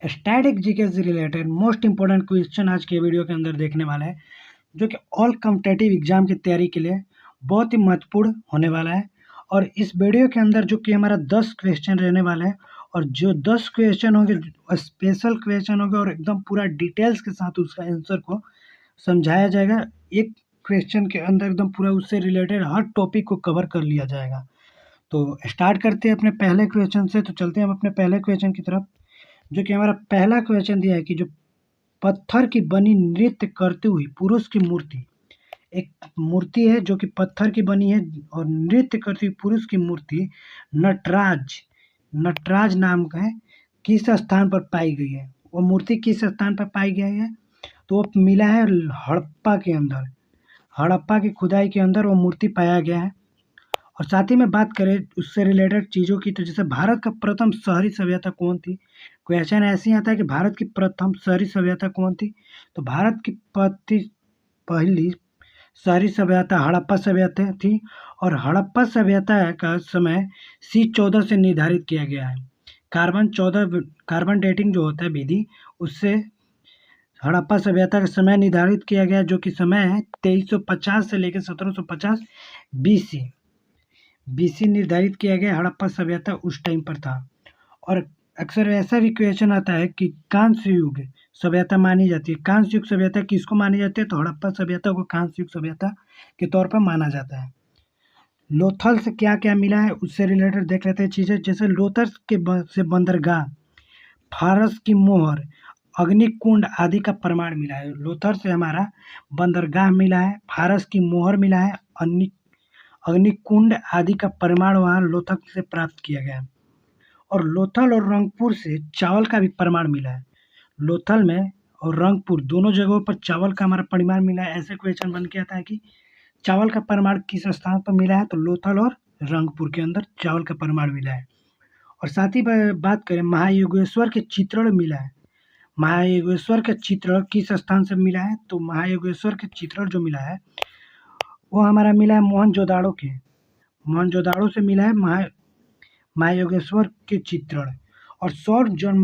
Static GK से related most important question आज के वीडियो के अंदर देखने वाला है, जो कि ऑल कॉम्पिटिटिव एग्जाम की तैयारी के लिए बहुत ही महत्वपूर्ण होने वाला है। और इस वीडियो के अंदर जो कि हमारा 10 क्वेश्चन रहने वाला है, और जो 10 क्वेश्चन होंगे स्पेशल क्वेश्चन होंगे और एकदम पूरा डिटेल्स के साथ उसका आंसर को समझाया जाएगा। एक क्वेश्चन के अंदर एकदम पूरा उससे रिलेटेड हर टॉपिक को कवर कर लिया जाएगा। तो स्टार्ट करते हैं अपने पहले क्वेश्चन से। तो चलते हैं हम अपने पहले क्वेश्चन की तरफ, जो कि हमारा पहला क्वेश्चन दिया है कि जो पत्थर की बनी नृत्य करती हुई पुरुष की मूर्ति, एक मूर्ति है जो कि पत्थर की बनी है और नृत्य करती हुई पुरुष की मूर्ति नटराज नटराज नाम का है, किस स्थान पर पाई गई है? वो मूर्ति किस स्थान पर पाई गई है? तो वो मिला है हड़प्पा के अंदर। हड़प्पा की खुदाई के अंदर वो मूर्ति पाया गया है। और साथ ही में बात करें उससे रिलेटेड चीज़ों की, तो जैसे भारत का प्रथम शहरी सभ्यता कौन थी? क्वेश्चन ऐसे ही आता है कि भारत की प्रथम शहरी सभ्यता कौन थी? तो भारत की पहली शहरी सभ्यता हड़प्पा सभ्यता थी। और हड़प्पा सभ्यता का समय C14 से निर्धारित किया गया है। कार्बन डेटिंग जो होता है विधि, उससे हड़प्पा सभ्यता का समय निर्धारित किया गया, जो कि समय है 2350 से लेकर 1750 बीसी निर्धारित किया गया। हड़प्पा सभ्यता उस टाइम पर था। और अक्सर ऐसा भी क्वेश्चन आता है कि कांस्य युग सभ्यता मानी जाती है। कांस्य युग सभ्यता किसको मानी जाती है? तो हड़प्पा सभ्यता को कांस्य युग सभ्यता के तौर पर माना जाता है। लोथल से क्या क्या मिला है उससे रिलेटेड देख लेते हैं चीज़ें। जैसे लोथल से बंदरगाह, फारस की मोहर, अग्निकुंड आदि का प्रमाण मिला है। लोथल से हमारा बंदरगाह मिला है, फारस की मोहर मिला है, अग्निकुंड आदि का प्रमाण वहाँ लोथल से प्राप्त किया गया है। और लोथल और रंगपुर से चावल का भी प्रमाण मिला है। लोथल में और रंगपुर दोनों जगहों पर चावल का हमारा परिमाण मिला है। ऐसे क्वेश्चन बन के आता है कि चावल का परिमाण किस स्थान पर मिला है? तो लोथल और रंगपुर के अंदर चावल का परिमाण मिला है। और साथ ही बात करें महायोगेश्वर के चित्रण मिला है। महायोगेश्वर का चित्रण किस स्थान से मिला है? तो महायोगेश्वर के चित्रण जो मिला है वो हमारा मिला है मोहनजोदाड़ो से मिला है महायोगेश्वर के चित्रण। और सर जॉन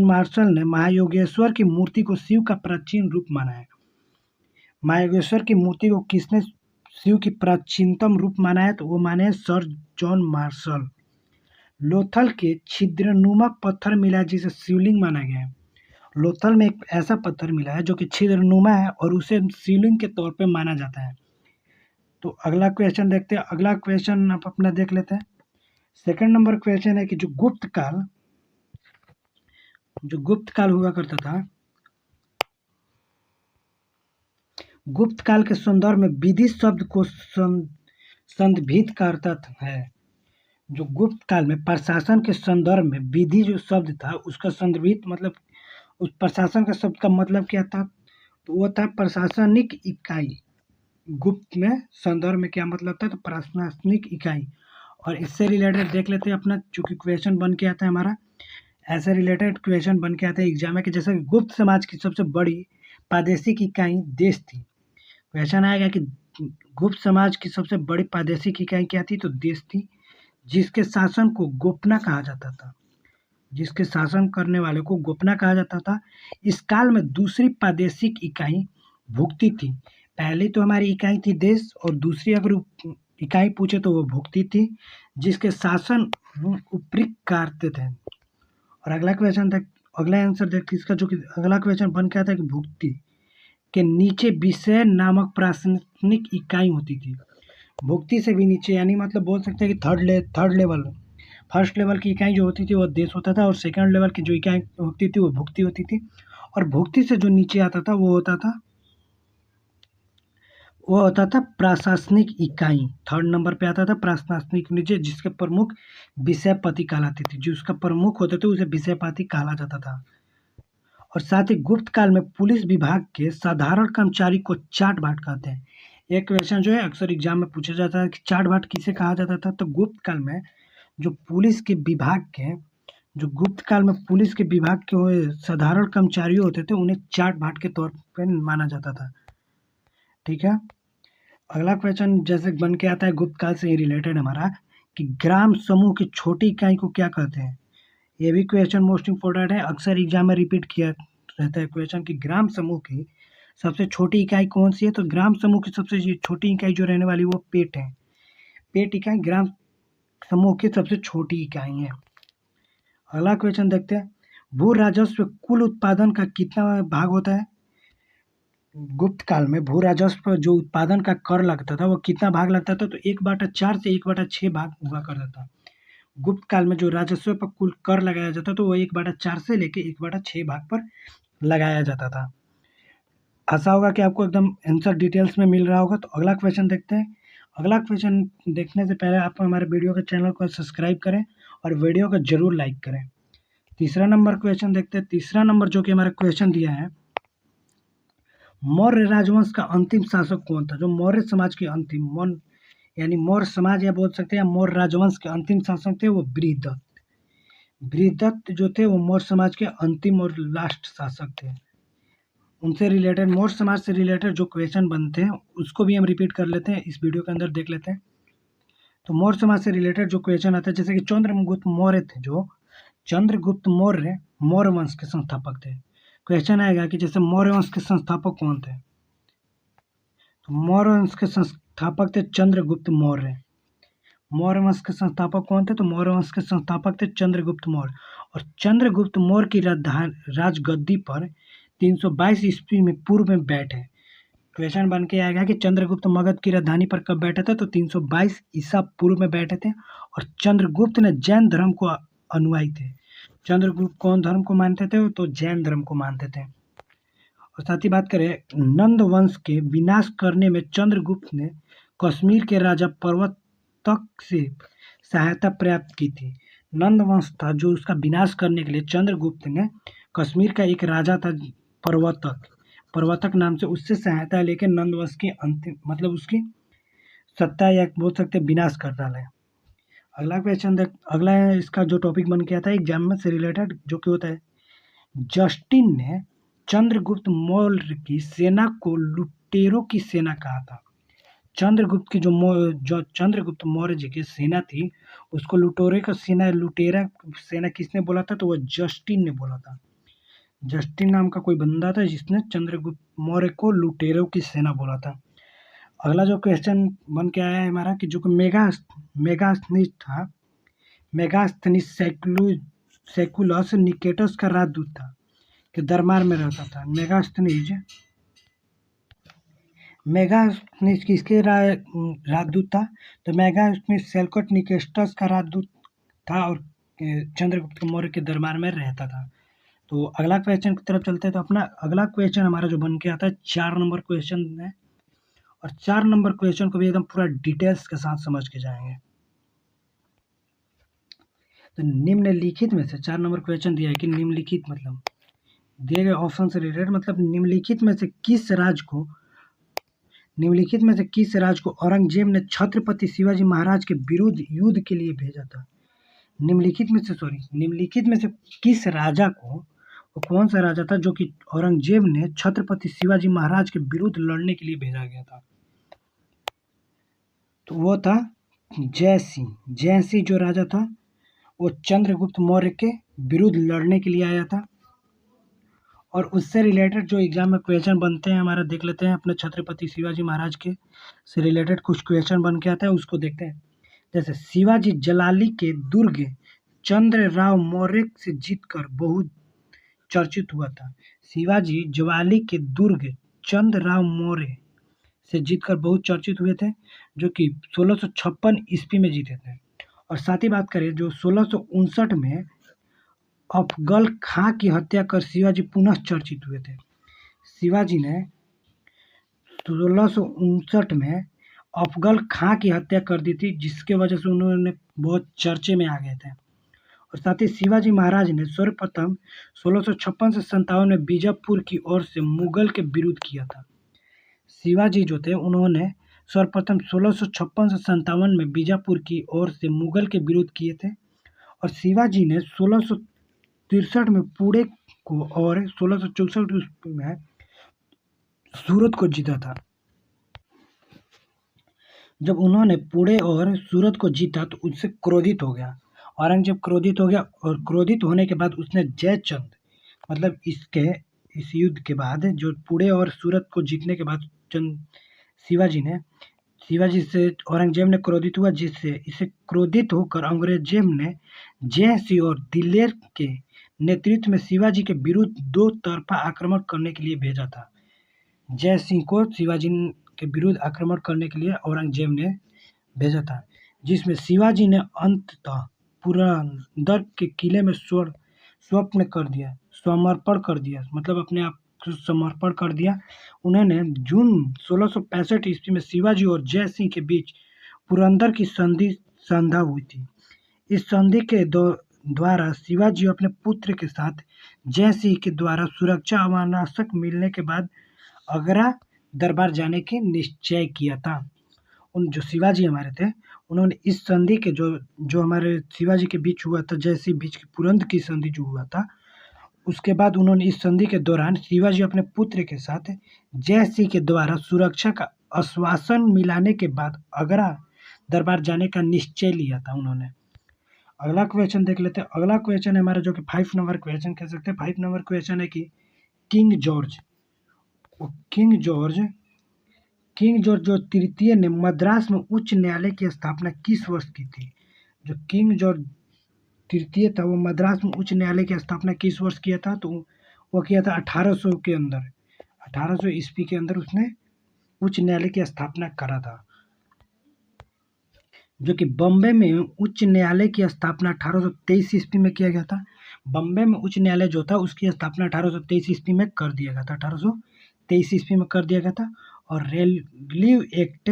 मार्शल ने महायोगेश्वर की मूर्ति को शिव का प्राचीन रूप माना है। महायोगेश्वर की मूर्ति को किसने शिव की प्राचीनतम रूप माना है? तो वो माने हैं सर जॉन मार्शल। लोथल के छिद्रनुमा पत्थर मिला है जिसे शिवलिंग माना गया है। लोथल में एक ऐसा पत्थर मिला है जो कि छिद्रनुमा है और उसे शिवलिंग के तौर पे माना जाता है। तो अगला क्वेश्चन देखते हैं। अगला क्वेश्चन आप अपना देख लेते हैं। सेकंड नंबर क्वेश्चन है कि जो गुप्त काल हुआ करता था, गुप्त काल के संदर्भ में विधि शब्द को संदर्भित करता है। जो गुप्त काल में प्रशासन के संदर्भ में विधि जो शब्द था उसका संदर्भित मतलब उस प्रशासन का शब्द का मतलब क्या था? तो वो था प्रशासनिक इकाई। गुप्त में संदर्भ में क्या मतलब था? तो प्रशासनिक इकाई। और इससे रिलेटेड देख लेते हैं अपना, चूंकि क्वेश्चन बन के आता है हमारा, ऐसे रिलेटेड क्वेश्चन बन के आते हैं एग्जाम में कि जैसे गुप्त समाज की सबसे बड़ी प्रादेशिक इकाई देश थी। क्वेश्चन आएगा कि गुप्त समाज की सबसे बड़ी प्रादेशिक इकाई क्या थी? तो देश थी, जिसके शासन को गोपना कहा जाता था। जिसके शासन करने वाले को गोपना कहा जाता था। इस काल में दूसरी प्रादेशिक इकाई भुक्ति थी। पहली तो हमारी इकाई थी देश, और दूसरी अगर इकाई पूछे तो वो भुक्ति थी, जिसके शासन उपरी करते थे। और अगला आंसर देखते इसका, जो कि अगला क्वेश्चन बन के आता है कि भुक्ति के नीचे विषय नामक प्रशासनिक इकाई होती थी। भुक्ति से भी नीचे, यानी मतलब बोल सकते हैं कि थर्ड लेवल, फर्स्ट लेवल की इकाई जो होती थी वो देश होता था, और सेकंड लेवल की जो इकाई होती थी वो भुक्ति होती थी। और भुक्ति से जो नीचे आता था वो होता था प्रशासनिक इकाई। थर्ड नंबर पे आता था प्रशासनिक नीचे, जिसके प्रमुख विषयपति कहलाते थे। जो उसका प्रमुख होते थे उसे विषयपति कहा जाता था। और साथ ही गुप्त काल में पुलिस विभाग के साधारण कर्मचारी को चाट भाट कहते हैं। एक क्वेश्चन जो है अक्सर एग्जाम में पूछा जाता है कि चाट भाट किसे कहा जाता था? तो गुप्त काल में जो पुलिस के विभाग के साधारण कर्मचारी होते थे उन्हें चाट भाट के तौर पर माना जाता था। ठीक है। अगला क्वेश्चन जैसे बन के आता है गुप्त काल से ही रिलेटेड हमारा, कि ग्राम समूह की छोटी इकाई को क्या कहते हैं? ये भी क्वेश्चन मोस्ट इम्पोर्टेंट है, अक्सर एग्जाम में रिपीट किया रहता है क्वेश्चन कि ग्राम समूह की सबसे छोटी इकाई कौन सी है। तो ग्राम समूह की सबसे छोटी इकाई जो रहने वाली वो पेट है। पेट इकाई ग्राम समूह की सबसे छोटी इकाई है। अगला क्वेश्चन देखते हैं, भू राजस्व कुल उत्पादन का कितना भाग होता है। गुप्त काल में भू राजस्व जो उत्पादन का कर लगता था वो कितना भाग लगता था। तो 1/4 से 1/6 भाग हुआ करता था। गुप्त काल में जो राजस्व पर कुल कर लगाया जाता तो वो 1/4 से लेके 1/6 भाग पर लगाया जाता था। आशा होगा कि आपको एकदम आंसर डिटेल्स में मिल रहा होगा। तो अगला क्वेश्चन देखते हैं। अगला क्वेश्चन देखने से पहले आप हमारे वीडियो के चैनल को सब्सक्राइब करें और वीडियो को जरूर लाइक करें। तीसरा नंबर क्वेश्चन देखते हैं। तीसरा नंबर जो कि हमारा क्वेश्चन दिया है, मौर्य राजवंश का अंतिम शासक कौन था। जो मौर्य समाज के अंतिम यानी मौर्य समाज या बोल सकते हैं मौर्य राजवंश के अंतिम शासक थे वो बृहदत्त। बृहदत्त जो थे वो मौर्य समाज के अंतिम और लास्ट शासक थे। उनसे रिलेटेड मौर्य समाज से रिलेटेड जो क्वेश्चन बनते हैं उसको भी हम रिपीट कर लेते हैं, इस वीडियो के अंदर देख लेते हैं। तो मौर्य समाज से रिलेटेड जो क्वेश्चन आता है, जैसे कि चंद्रगुप्त मौर्य थे, जो चंद्रगुप्त मौर्य मौर्य वंश के संस्थापक थे। क्वेश्चन आएगा कि जैसे मौर्य वंश के संस्थापक कौन थे। तो मौर्य वंश के संस्थापक थे चंद्रगुप्त मौर्य। मौर्य वंश के संस्थापक कौन थे। तो मौर्य वंश के संस्थापक थे चंद्रगुप्त मौर्य। और चंद्रगुप्त मौर्य की राजगद्दी पर 322 ईस्वी में पूर्व में बैठे। क्वेश्चन बन के आएगा कि चंद्रगुप्त मगध की राजधानी पर कब बैठे थे। तो 322 ईसा पूर्व में बैठे थे। और चंद्रगुप्त ने जैन धर्म को अनुयायी थे। चंद्रगुप्त कौन धर्म को मानते थे। तो जैन धर्म को मानते थे। और साथ ही बात करें, नंद वंश के विनाश करने में चंद्रगुप्त ने कश्मीर के राजा पर्वतक से सहायता प्राप्त की थी। नंद वंश था जो उसका विनाश करने के लिए चंद्रगुप्त ने कश्मीर का एक राजा था पर्वतक नाम से, उससे सहायता लेकर नंद वंश की अंतिम मतलब उसकी सत्ता या बोल सकते विनाश कर डाला। अगला क्वेश्चन देख, अगला है इसका जो टॉपिक बन के आता है एग्जाम में से रिलेटेड, जो कि होता है, जस्टिन ने चंद्रगुप्त मौर्य की सेना को लुटेरों की सेना कहा था। चंद्रगुप्त की जो चंद्रगुप्त मौर्य जी की सेना थी उसको लुटेरा सेना किसने बोला था। तो वो जस्टिन ने बोला था। जस्टिन नाम का कोई बंदा था जिसने चंद्रगुप्त मौर्य को लुटेरों की सेना बोला था। अगला जो क्वेश्चन बन के आया है हमारा कि जो मेगास्थनीज था, मेगास्थनीज सेकुलस निकेटस का राजदूत था, के दरबार में रहता था। मेगास्थनीज किसके राजदूत था। तो मेगास्थनीज सेल्युकस निकेटस का राजदूत था और चंद्रगुप्त मौर्य के दरबार में रहता था। तो अगला क्वेश्चन की तरफ चलते हैं। तो अपना अगला क्वेश्चन हमारा जो बन के आता है 4 नंबर क्वेश्चन है। और 4 नंबर क्वेश्चन को भी एकदम पूरा डिटेल्स के साथ समझ के जाएंगे। तो निम्नलिखित में से 4 नंबर क्वेश्चन दिया है कि निम्नलिखित मतलब दिए गए ऑप्शन से रिलेटेड, मतलब निम्नलिखित में से किस राज को औरंगजेब ने छत्रपति शिवाजी महाराज के विरुद्ध युद्ध के लिए भेजा था। निम्नलिखित में से किस राजा को, वो कौन सा राजा था जो कि औरंगजेब ने छत्रपति शिवाजी महाराज के विरुद्ध लड़ने के लिए भेजा गया था। तो वो था जयसिंह जो राजा था वो चंद्रगुप्त मौर्य के विरुद्ध लड़ने के लिए आया था। और उससे रिलेटेड जो एग्जाम में क्वेश्चन बनते हैं हमारा देख लेते हैं। अपने छत्रपति शिवाजी महाराज के से रिलेटेड कुछ क्वेश्चन बन के आता है, उसको देखते हैं। जैसे शिवाजी जलाली के दुर्ग चंद्रराव मौर्य से जीतकर बहुत चर्चित हुआ था। शिवाजी जवाली के दुर्ग चंद्रराव मौर्य से जीतकर बहुत चर्चित हुए थे, जो कि 1656 ईस्वी में जीते थे। और साथ ही बात करें जो 1659 में अफजल खां की हत्या कर शिवाजी पुनः चर्चित हुए थे। शिवाजी ने 1659 में अफजल खां की हत्या कर दी थी, जिसके वजह से उन्होंने बहुत चर्चे में आ गए थे। और साथ ही शिवाजी महाराज ने सर्वप्रथम 1656 से 57 में बीजापुर की ओर से मुगल के विरुद्ध किया था। शिवाजी जो थे उन्होंने सर्वप्रथम 1656 से 57 में बीजापुर की ओर से मुगल के विरुद्ध किए थे। और शिवाजी ने 1663 में पुणे को और 1664 में सूरत को जीता था। जब उन्होंने पुणे और सूरत को जीता तो उससे क्रोधित हो गया औरंगजेब क्रोधित हो गया और क्रोधित होने के बाद उसने जयचंद मतलब इस युद्ध के बाद जो पुणे और सूरत को जीतने के बाद शिवाजी ने शिवाजी से औरंगजेब ने क्रोधित हुआ, जिससे इसे क्रोधित होकर औरंगजेब ने जय सिंह और दिलेर के नेतृत्व में शिवाजी के विरुद्ध दो तरफा आक्रमण करने के लिए भेजा था। जय सिंह को शिवाजी के विरुद्ध आक्रमण करने के लिए औरंगजेब ने भेजा था, जिसमें शिवाजी ने अंततः पुरंदर के किले में समर्पण कर दिया, मतलब अपने आप को समर्पण कर दिया। उन्होंने जून 1665 ईस्वी में शिवाजी और जय सिंह के बीच पुरंदर की संधि हुई थी। इस संधि के द्वारा शिवाजी अपने पुत्र के साथ जय सिंह के द्वारा सुरक्षा आवश्यक मिलने के बाद आगरा दरबार जाने की निश्चय किया था। उन जो शिवाजी हमारे थे, उन्होंने इस संधि के जो हमारे शिवाजी के बीच हुआ था, जय सिंह बीच की पुरंदर की संधि जो हुआ था, उसके बाद उन्होंने इस संधि के दौरान शिवाजी अपने पुत्र के साथ जय सिंह के द्वारा सुरक्षा का आश्वासन मिलाने के बाद आगरा दरबार जाने का निश्चय लिया था उन्होंने। अगला क्वेश्चन देख लेते हैं। अगला क्वेश्चन है हमारा, जो कि 5 नंबर क्वेश्चन कह सकते हैं। 5 नंबर क्वेश्चन है कि किंग जॉर्ज जो तृतीय ने मद्रास में उच्च न्यायालय की स्थापना किस वर्ष की थी? जो किंग जॉर्ज तृतीय था वो मद्रास में उच्च न्यायालय की स्थापना किस वर्ष किया था? तो वो किया था 1800 के अंदर, 1800 ईस्वी के अंदर उसने उच्च न्यायालय की स्थापना करा था। जो कि बम्बे में उच्च न्यायालय की स्थापना 1823 ईस्वी में किया गया था। बम्बे में उच्च न्यायालय जो था उसकी स्थापना 1823 ईस्वी में कर दिया गया था, 1823 ईस्वी में कर दिया गया था। और रेलवे एक्ट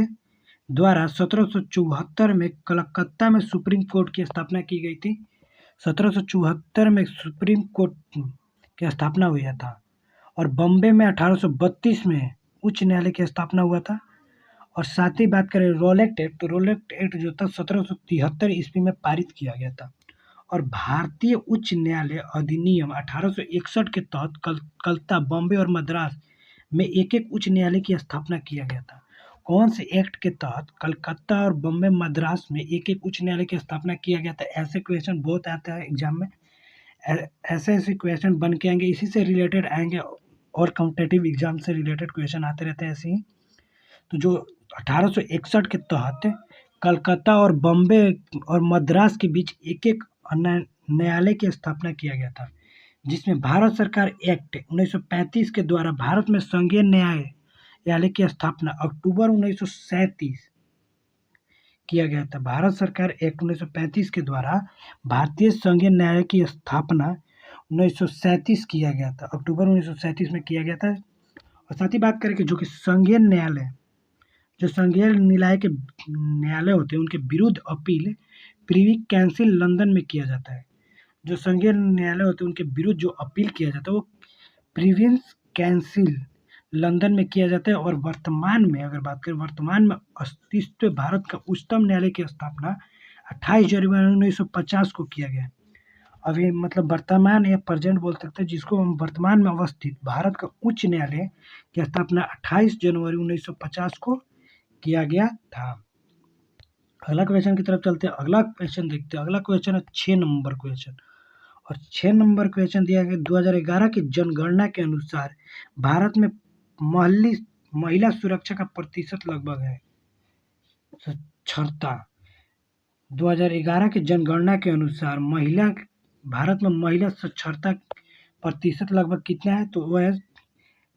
द्वारा 1774 में कलकत्ता में सुप्रीम कोर्ट की स्थापना की गई थी। 1774 में सुप्रीम कोर्ट की स्थापना हुआ था। और बम्बे में 1832 में उच्च न्यायालय की स्थापना हुआ था। और साथ ही बात करें रोलेक्ट एक्ट, तो रोलेक्ट एक्ट जो था 1773 ईस्वी में पारित किया गया था। और भारतीय उच्च न्यायालय अधिनियम 1861 के तहत कलकत्ता, बॉम्बे और मद्रास में एक एक उच्च न्यायालय की स्थापना किया गया था। कौन से एक्ट के तहत कलकत्ता और बॉम्बे मद्रास में एक एक उच्च न्यायालय की स्थापना किया गया था? ऐसे क्वेश्चन बहुत आते हैं एग्जाम में, ऐसे क्वेश्चन बन के आएंगे, इसी से रिलेटेड आएंगे और कॉम्पिटिटिव एग्जाम से रिलेटेड क्वेश्चन आते रहते हैं ऐसे ही। तो जो 1861 के तहत कलकत्ता और बॉम्बे और मद्रास के बीच एक एक न्यायालय की स्थापना किया गया था, जिसमें भारत सरकार एक्ट 1935 के द्वारा भारत में संघीय न्यायालय की स्थापना अक्टूबर 1937 किया गया था। भारत सरकार एक्ट 1935 के द्वारा भारतीय संघीय न्यायालय की स्थापना 1937 किया गया था, अक्टूबर 1937 में किया गया था। और साथ ही बात करें कि जो कि संघीय न्यायालय होते हैं उनके विरुद्ध अपील प्रिवी काउंसिल लंदन में किया जाता है। जो संघीय न्यायालय होते हैं उनके विरुद्ध जो अपील किया जाता है वो प्रिवियंस काउंसिल लंदन में किया जाता है। और वर्तमान में अगर बात करें, वर्तमान में अस्तित्व भारत का उच्चतम न्यायालय की स्थापना 28 जनवरी 1950 को किया गया। अभी मतलब वर्तमान या प्रेजेंट बोल सकते हैं, जिसको हम वर्तमान में अवस्थित भारत का उच्च न्यायालय की स्थापना 28 जनवरी 1950 को किया गया था। अगला क्वेश्चन की तरफ चलते हैं। अगला क्वेश्चन देखते हैं। अगला क्वेश्चन है 6 नंबर क्वेश्चन। और 6 नंबर क्वेश्चन दिया गया 2011 की जनगणना के अनुसार भारत में महिला सुरक्षा का प्रतिशत लगभग है साक्षरता। 2011 की जनगणना के अनुसार भारत में महिला साक्षरता प्रतिशत लगभग कितना है? तो वह है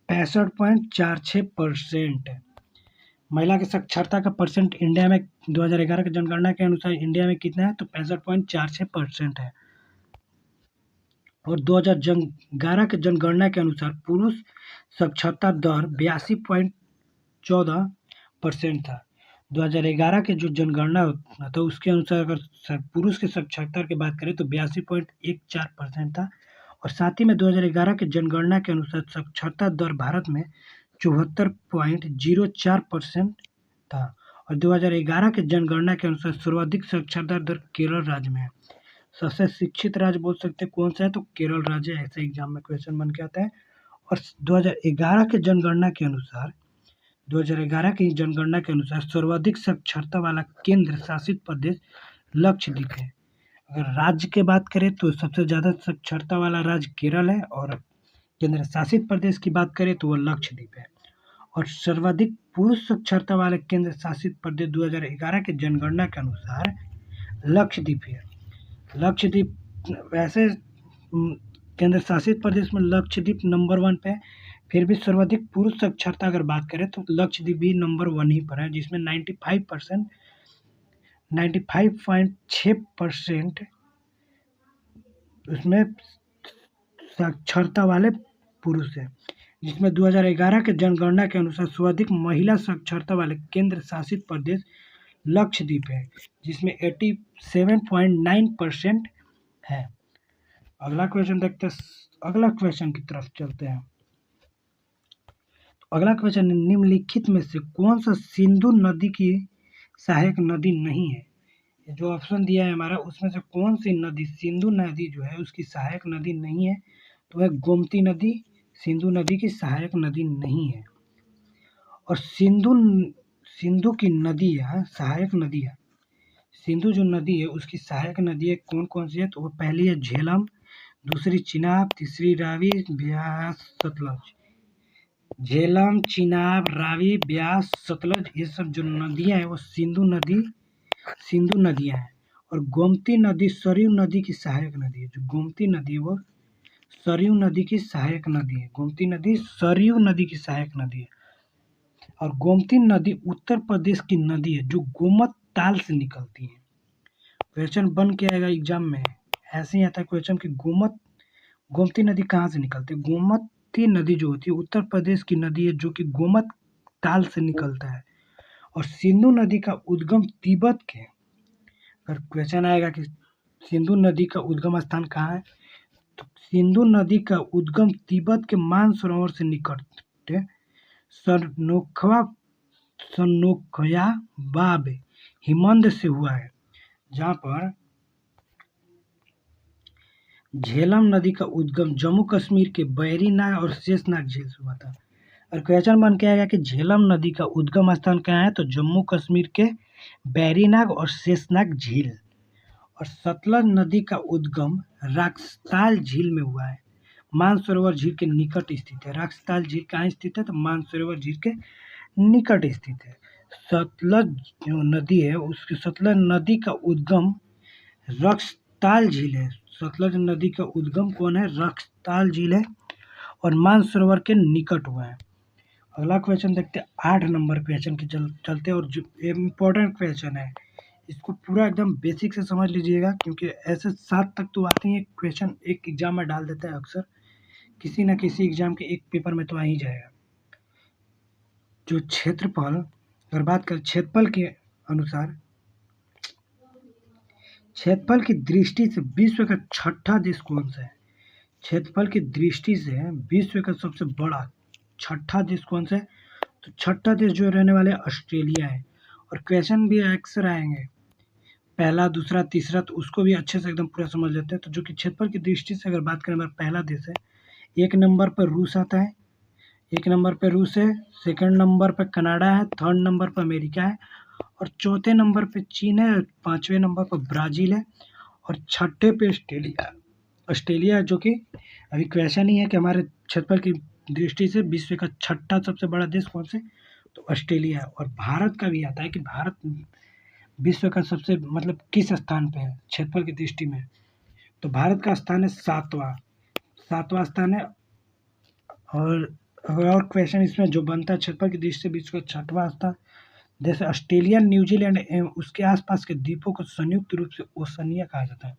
65.46%। महिला की साक्षरता का परसेंट इंडिया में 2011 की जनगणना के अनुसार इंडिया में कितना है? तो 65.46% है। और 2011 के जनगणना के अनुसार पुरुष साक्षरता दर 82.14% था। 2011 के जो जनगणना होता था उसके अनुसार अगर पुरुष की साक्षरता की बात करें तो 82.14% था। और साथ ही में 2011 के जनगणना के अनुसार साक्षरता दर भारत में 74.04% था। और 2011 के जनगणना के अनुसार सर्वाधिक साक्षरता दर केरल राज्य में है। सबसे शिक्षित राज्य बोल सकते हैं कौन सा है? तो केरल राज्य। ऐसे एग्जाम में क्वेश्चन बन के आता है। और 2011 के जनगणना के अनुसार सर्वाधिक साक्षरता वाला केंद्र शासित प्रदेश लक्षद्वीप है। अगर राज्य की बात करें तो सबसे ज़्यादा साक्षरता वाला राज्य केरल है, और केंद्र शासित प्रदेश की बात करें तो वो लक्षद्वीप है। और सर्वाधिक पुरुष साक्षरता वाले केंद्र शासित प्रदेश 2011 की जनगणना के अनुसार लक्षद्वीप है। लक्षद्वीप वैसे केंद्र शासित प्रदेश में लक्षद्वीप नंबर 1 पे है, फिर भी सर्वाधिक पुरुष साक्षरता अगर बात करें तो लक्षद्वीप भी नंबर 1 ही पर है, जिसमें 95.6% उसमें साक्षरता वाले पुरुष हैं। जिसमें 2011 के जनगणना के अनुसार सर्वाधिक महिला साक्षरता वाले केंद्र शासित प्रदेश लक्षद्वीप है, जिसमें 87.9% है। अगला क्वेश्चन देखते हैं, अगला क्वेश्चन की तरफ चलते हैं। अगला क्वेश्चन, निम्नलिखित में से कौन सा सिंधु नदी की सहायक नदी नहीं है? जो ऑप्शन दिया है हमारा, उसमें से कौन सी नदी सिंधु नदी जो है उसकी सहायक नदी नहीं है? तो वह गोमती नदी सिंधु नदी की सहायक नदी नहीं है। और सिंधु की नदी है सहायक नदी है। सिंधु जो नदी है उसकी सहायक नदी है कौन कौन सी है? तो वो पहली है झेलम, दूसरी चिनाब, तीसरी रावी, ब्यास, सतलज। झेलम, चिनाब, रावी, ब्यास, सतलज, ये सब जो नदियां हैं वो सिंधु नदियां हैं। और गोमती नदी सरयू नदी की सहायक नदी है। जो गोमती नदी है वो सरयू नदी की सहायक नदी है। गोमती नदी सरयू नदी की सहायक नदी है। और गोमती नदी उत्तर प्रदेश की नदी है जो गोमत ताल से निकलती है। क्वेश्चन बन के आएगा एग्जाम में, ऐसे ही आता है क्वेश्चन कि गोमती नदी कहाँ से निकलती है? गोमती नदी जो होती है उत्तर प्रदेश की नदी है जो कि गोमत ताल से निकलता है। और सिंधु नदी का उद्गम तिब्बत के, अगर क्वेश्चन आएगा कि सिंधु नदी का उद्गम स्थान कहाँ है, तो सिंधु नदी का उद्गम तिब्बत के मानसरोवर से निकट सनोखया बाब हिमंद से हुआ है, जहाँ पर झेलम नदी का उद्गम जम्मू कश्मीर के बैरीनाग और शेषनाग झील से हुआ था। और क्वेश्चन बन के आएगा कि झेलम नदी का उद्गम स्थान कहाँ है? तो जम्मू कश्मीर के बैरीनाग और शेषनाग झील। और सतलज नदी का उद्गम राक्सताल झील में हुआ है, मानसरोवर झील के निकट स्थित है। राक्सताल झील कहाँ स्थित है? तो मानसरोवर झील के निकट स्थित है। सतलज जो नदी है उसकी सतलज नदी का उद्गम रक्सताल झील है। सतलज नदी का उद्गम कौन है? रक्सताल झील है और मानसरोवर के निकट हुआ है। अगला क्वेश्चन देखते हैं, 8 नंबर क्वेश्चन के चलते, और जो इम्पोर्टेंट क्वेश्चन है इसको पूरा एकदम बेसिक से समझ लीजिएगा, क्योंकि ऐसे 7 तक तो आते हैं क्वेश्चन, एक एग्जाम में डाल देता है अक्सर, किसी न किसी एग्जाम के एक पेपर में तो आ ही जाएगा। जो क्षेत्रफल, अगर बात करें क्षेत्रफल के अनुसार, क्षेत्रफल की दृष्टि से विश्व का छठा देश कौन सा है? क्षेत्रफल की दृष्टि से विश्व का सबसे बड़ा छठा देश कौन सा है? तो छठा देश जो रहने वाले ऑस्ट्रेलिया है। और क्वेश्चन भी अक्सर आएंगे पहला, दूसरा, तीसरा, तो उसको भी अच्छे से एकदम पूरा समझ लेते हैं। तो जो कि क्षेत्रफल की दृष्टि से अगर बात करें, हमारा पहला देश है, 1 नंबर पर रूस आता है, 1 नंबर पर रूस है, सेकंड नंबर पर कनाडा है, थर्ड नंबर पर अमेरिका है, और चौथे नंबर पे चीन है, 5वें नंबर पर ब्राज़ील है, और छठे पे ऑस्ट्रेलिया है। जो कि अभी क्वेश्चन ही है कि हमारे क्षेत्रफल की दृष्टि से विश्व का छठा सबसे बड़ा देश कौन से? तो ऑस्ट्रेलिया है। और भारत का भी आता है कि भारत विश्व का सबसे मतलब किस स्थान पे है क्षेत्रफल की दृष्टि में? तो भारत का स्थान है 7वां स्थान है। और क्वेश्चन इसमें जो बनता है क्षेत्रफल की दृष्टि से विश्व का 6वां स्थान, जैसे ऑस्ट्रेलिया, न्यूजीलैंड एवं उसके आसपास के द्वीपों को संयुक्त रूप से ओशनिया कहा जाता है।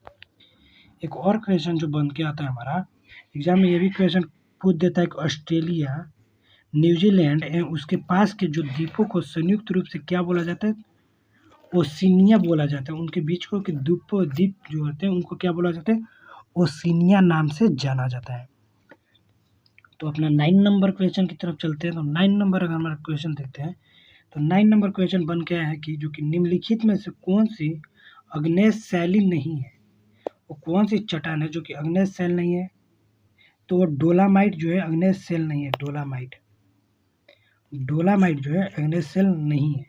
एक और क्वेश्चन जो बन के आता है हमारा एग्जाम में, ये भी क्वेश्चन पूछ देता है कि ऑस्ट्रेलिया, न्यूजीलैंड एवं उसके पास के जो द्वीपों को संयुक्त रूप से क्या बोला जाता है? ओशिनिया बोला जाता है। उनके बीच को के द्वीप जो होते हैं उनको क्या बोला जाता है? ओशिनिया नाम से जाना जाता है। तो अपना 9 नंबर क्वेश्चन की तरफ चलते हैं। तो 9 नंबर अगर हमारा क्वेश्चन देखते हैं, तो 9 नंबर क्वेश्चन बन के आया है कि जो कि निम्नलिखित में से कौन सी अग्नेय शैली नहीं है? वो कौन सी चट्टान है जो कि अग्नेय शैल नहीं है? तो वो डोलामाइट जो है अग्नेय शैल नहीं है। डोलामाइट जो है अग्नेय शैल नहीं है।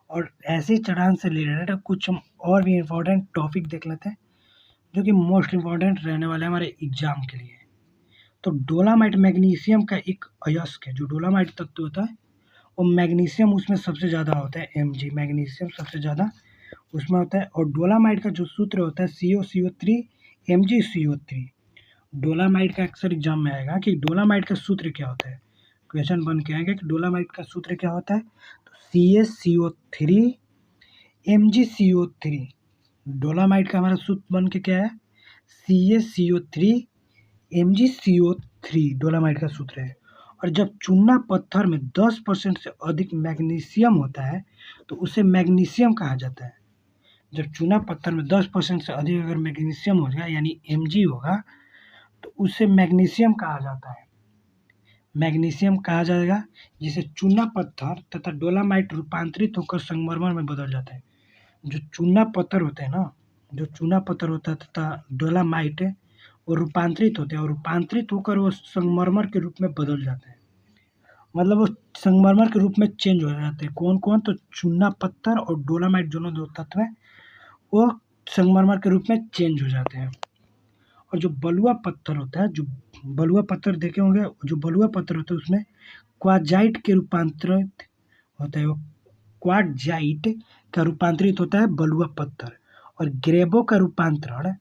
और ऐसी चट्टान से रिलेटेड कुछ हम और भी इम्पोर्टेंट टॉपिक देख लेते हैं। जो कि मोस्ट इम्पॉर्टेंट रहने वाला है हमारे एग्जाम के लिए। तो डोलामाइट मैग्नीशियम का एक अयस्क है। जो डोलामाइट तत्व होता है वो मैग्नीशियम उसमें सबसे ज़्यादा होता है, Mg मैग्नीशियम सबसे ज़्यादा उसमें होता है। और डोलामाइट का जो सूत्र होता है COCO3 MgCO3। डोलामाइट का अक्सर एग्जाम में आएगा कि डोलामाइट का सूत्र क्या होता है, क्वेश्चन बन के आएगा कि डोलामाइट का सूत्र क्या होता है। तो CaCO3 MgCO3 डोलामाइट का हमारा सूत्र बन के क्या है, CaCO3 MgCO3 डोलामाइट का सूत्र है। और जब चूना पत्थर में 10% से अधिक मैग्नीशियम होता है तो उसे मैग्नीशियम कहा जाता है। जब चूना पत्थर में 10% से अधिक अगर मैग्नीशियम होगा यानी Mg होगा तो उसे मैग्नीशियम कहा जाता है, मैग्नीशियम कहा जाएगा, जिसे चूना पत्थर तथा डोलामाइट रूपांतरित होकर संगमरमर में बदल जाता है। जो चूना पत्थर होते हैं ना, जो चूना पत्थर होता है तथा डोलामाइट वो रूपांतरित होते हैं और रूपांतरित होकर वो संगमरमर के रूप में बदल जाते हैं। मतलब वो संगमरमर के रूप में चेंज हो जाते हैं। कौन कौन, तो चूना पत्थर और डोलामाइट दोनों दो तत्व है वो संगमरमर के रूप में चेंज हो जाते हैं। और जो बलुआ पत्थर होता है, जो बलुआ पत्थर देखे होंगे, जो बलुआ पत्थर होता है उसमें क्वार्टजाइट के रूपांतरित होता है, वो क्वार्टजाइट का रूपांतरित होता है बलुआ पत्थर। और ग्रेबो का रूपांतरण,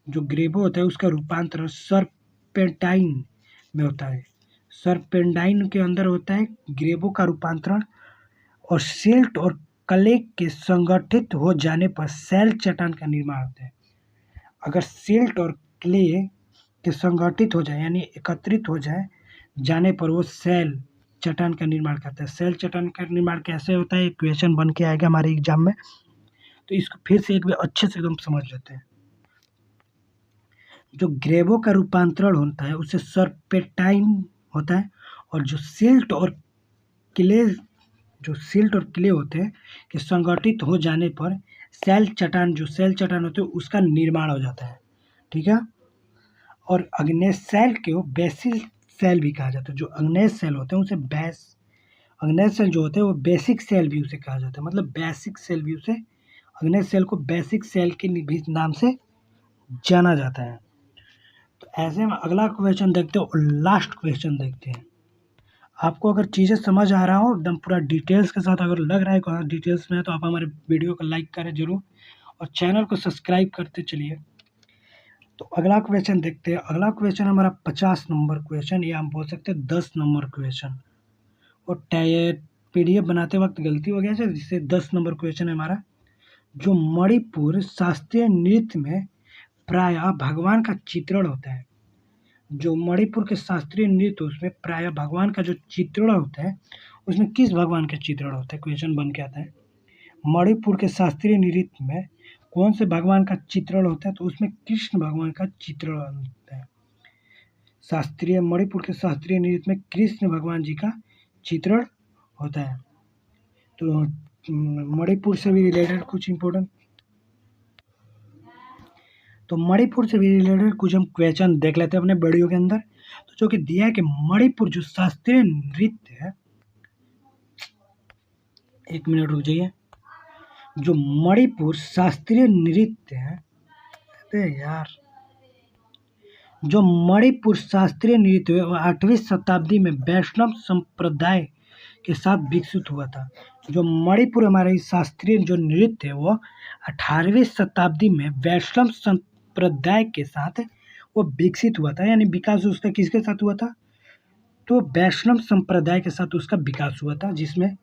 जो ग्रेबो होता है उसका रूपांतरण सरपेंटाइन में होता है, सरपेंटाइन के अंदर होता है ग्रेबो का रूपांतरण। और सिल्ट और क्ले के संगठित हो जाने पर सेल चट्टान का निर्माण होता है। अगर सिल्ट और क्ले के संगठित हो जाए यानी एकत्रित हो जाए जाने पर वो सेल चट्टान का निर्माण करता है। सेल चट्टान का निर्माण कैसे होता है, क्वेश्चन बन के आएगा हमारे एग्जाम में, तो इसको फिर से एक बार अच्छे से एकदम समझ लेते हैं। जो ग्रेबो का रूपांतरण होता है उससे सरपेंटाइन होता है। और जो सिल्ट और क्ले, जो सिल्ट और क्ले होते हैं कि संगठित हो जाने पर सेल चट्टान, जो सेल चट्टान होते हैं उसका निर्माण हो जाता है। ठीक है। और अग्नेय सेल को बेसिक सेल भी कहा जाता है। जो अग्नेय सेल होते हैं उसे अग्नेय सेल जो होते हैं वो बेसिक सेल भी उसे कहा जाता है। मतलब बेसिक सेल भी उसे, अग्नेय सेल को बेसिक सेल के भी नाम से जाना जाता है। तो ऐसे में अगला क्वेश्चन देखते हैं और लास्ट क्वेश्चन देखते हैं। आपको अगर चीज़ें समझ आ रहा हो एकदम पूरा डिटेल्स के साथ, अगर लग रहा है कि डिटेल्स में है तो आप हमारे वीडियो को लाइक करें जरूर और चैनल को सब्सक्राइब करते चलिए। तो अगला क्वेश्चन देखते हैं। अगला क्वेश्चन हमारा 50 नंबर क्वेश्चन, या हम बोल सकते हैं 10 नंबर क्वेश्चन। और PDF बनाते वक्त गलती हो गया है, जिससे 10 नंबर क्वेश्चन है हमारा। जो मणिपुर शास्त्रीय नृत्य में प्रायः भगवान का चित्रण होता है, जो मणिपुर के शास्त्रीय नृत्य उसमें प्रायः भगवान का जो चित्रण होता है उसमें किस भगवान का चित्रण होता है, क्वेश्चन बन के आता है। मणिपुर के शास्त्रीय नृत्य में कौन से भगवान का चित्रण होता है, तो उसमें कृष्ण भगवान का चित्रण होता है। शास्त्रीय, मणिपुर के शास्त्रीय नृत्य में कृष्ण भगवान जी का चित्रण होता है। तो मणिपुर से भी रिलेटेड कुछ इम्पोर्टेंट, तो मणिपुर से भी रिलेटेड कुछ हम क्वेश्चन देख लेते हैं अपने वीडियो के अंदर। तो जो कि दिया है कि मणिपुर जो शास्त्रीय नृत्य है, एक मिनट रुक जाइए। जो मणिपुर शास्त्रीय नृत्य है, अरे यार, जो मणिपुर शास्त्रीय नृत्य है वो 8वीं शताब्दी में वैष्णव संप्रदाय के साथ विकसित हुआ था। जो मणिपुर हमारे शास्त्रीय जो नृत्य है वो 18वीं शताब्दी में वैष्णव संप्रदाय के साथ वो विकसित हुआ था। यानी विकास उसका किसके साथ हुआ था, तो वैष्णव संप्रदाय के साथ उसका विकास हुआ था, जिसमें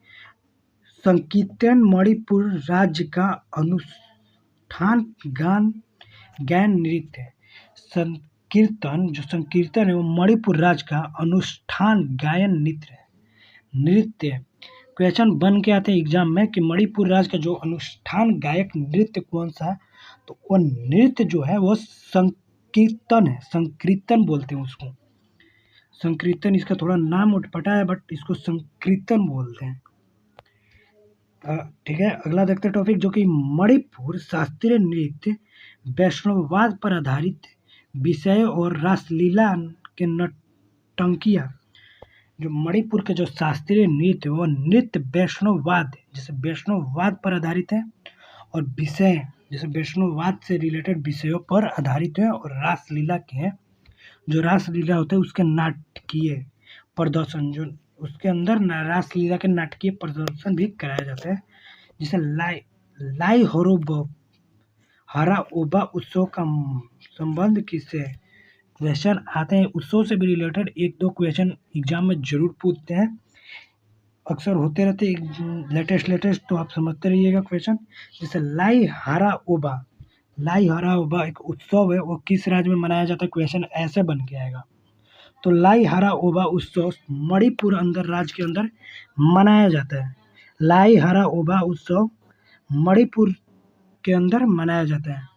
संकीर्तन मणिपुर राज्य का अनुष्ठान ज्ञान नृत्य है। संकीर्तन, जो संकीर्तन है वो मणिपुर राज्य का अनुष्ठान गायन नृत्य है। क्वेश्चन बन के आते हैं एग्जाम में कि मणिपुर राज्य का जो अनुष्ठान गायक नृत्य कौन सा है, तो वो नृत्य जो है वो संकीर्तन है, संकीर्तन बोलते हैं उसको। संकीर्तन इसका थोड़ा नाम उठपटा है बट इसको संकीर्तन बोलते हैं। ठीक है। अगला देखते हैं टॉपिक, जो कि मणिपुर शास्त्रीय नृत्य वैष्णववाद पर आधारित विषय और रासलीला के नौटंकियाँ। जो मणिपुर के जो शास्त्रीय नृत्य वो नृत्य वैष्णववाद, जैसे वैष्णववाद पर आधारित है और विषय जैसे वैष्णववाद से रिलेटेड विषयों पर आधारित है और रासलीला के हैं। जो रासलीला होते हैं उसके नाटकीय प्रदर्शन, जो उसके अंदर रासलीला के नाटकीय प्रदर्शन भी कराए जाते हैं। जैसे लाई हरा ओबा उत्सव का संबंध किससे है? क्वेश्चन आते हैं उत्सव से भी रिलेटेड, 1-2 क्वेश्चन एग्जाम में जरूर पूछते हैं, अक्सर होते रहते हैं लेटेस्ट, तो आप समझते रहिएगा क्वेश्चन। जैसे लाई हरा ओबा एक उत्सव है, वो किस राज्य में मनाया जाता है? क्वेश्चन ऐसे बन के आएगा। तो लाई हरा ओबा उत्सव मणिपुर अंदर राज्य के अंदर मनाया जाता है। लाई हरा ओबा उत्सव मणिपुर के अंदर मनाया जाता है।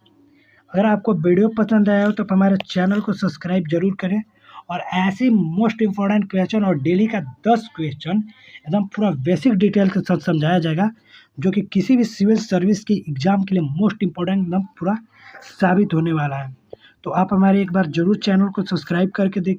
अगर आपको वीडियो पसंद आया हो तो हमारे चैनल को सब्सक्राइब जरूर करें, और ऐसे मोस्ट इम्पॉर्टेंट क्वेश्चन और डेली का 10 क्वेश्चन एकदम पूरा बेसिक डिटेल के साथ समझाया जाएगा, जो कि किसी भी सिविल सर्विस की एग्ज़ाम के लिए मोस्ट इम्पॉर्टेंट एकदम पूरा साबित होने वाला है। तो आप हमारे एक बार ज़रूर चैनल को सब्सक्राइब करके देखिए।